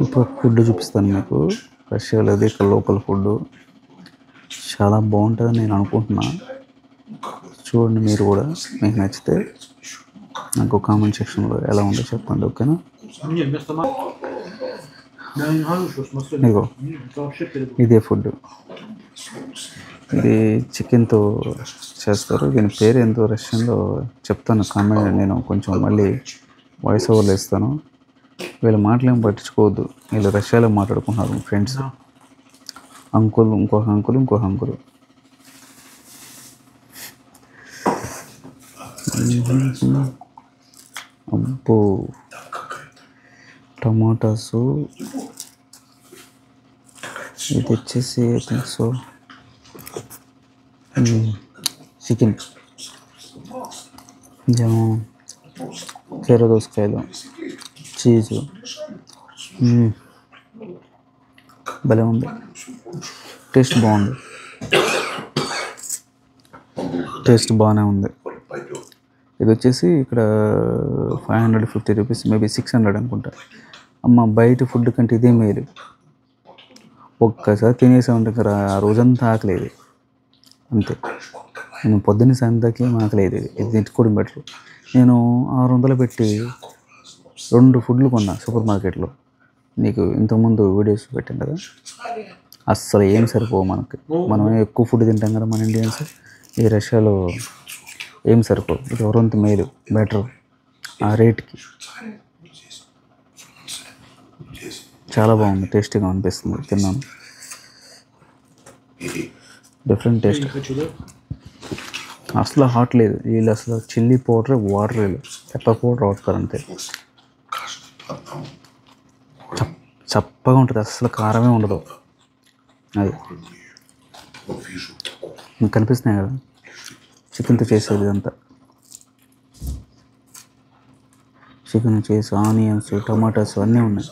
ఇప్పుడు ఫుడ్ చూపిస్తాను మీకు. రష్యాలోది ఇక్కడ లోకల్ ఫుడ్ చాలా బాగుంటుందని నేను అనుకుంటున్నా. చూడండి మీరు కూడా, మీకు నచ్చితే నాకు కామెంట్ సెక్షన్లో ఎలా ఉందో చెప్పండి, ఓకేనా? ఇదిగో ఇదే ఫుడ్. ఇది చికెన్తో చేస్తారు. దీని పేరు ఎంతో రష్యన్లో చెప్తాను కామెంట్. నేను కొంచెం మళ్ళీ వాయిస్ ఓవర్లో ఇస్తాను. వీళ్ళ మాటలేం పట్టించుకోవద్దు, వీళ్ళు రష్యాలో మాట్లాడుకుంటున్నారు ఫ్రెండ్స్. అంకుల్, ఇంకొక అంకుల్, ఇంకొక అంకుల్. అబ్బో, టమాటాసు. ఇది వచ్చేసి ఐ థింక్ సో చికెన్, ఇదేమో కీర దోసకాయలు, చీజు. భలే ఉంది, టేస్ట్ బాగుంది, టేస్ట్ బాగానే ఉంది. ఇది వచ్చేసి ఇక్కడ 550 రూపీస్, మేబీ 600 అనుకుంటా. అమ్మ, బయట ఫుడ్ కంటే ఇదే మేలు. ఒక్కసారి తినేసామంటే ఆ రోజంతా ఆకలేదు అంతే. నేను పొద్దున్న సాయంత్రానికి ఆకలేదు. ఇది తెచ్చుకోవడం బెటర్. నేను 600 పెట్టి 2 ఫుడ్లు కొన్నా సూపర్ మార్కెట్లో. నీకు ఇంతకుముందు వీడియోస్ పెట్టాను కదా, అస్సలు ఏం సరిపోవు మనకి. మనం ఎక్కువ ఫుడ్ తింటాం కదా మన ఇండియన్స్. ఈ రష్యాలో ఏం సరిపోవు. ఇది ఎవరంత మేలు, బెటర్ ఆ రేట్కి. చాలా బాగుంది, టేస్టీగా అనిపిస్తుంది. తిన్నాను, డిఫరెంట్ టేస్ట్. అసలు హాట్ లేదు. వీళ్ళు అసలు చిల్లీ పౌడర్, వాటర్ లేదు, పెప్పర్ పౌడర్ వాడతారు అంతే. చప్పగా ఉంటుంది, అసలు కారమే ఉండదు. అది మీకు కనిపిస్తున్నాయి కదా చికెన్తో చేసేది అంతా. చికెన్ చేసి ఆనియన్స్, టమాటాస్ అన్నీ ఉన్నాయి.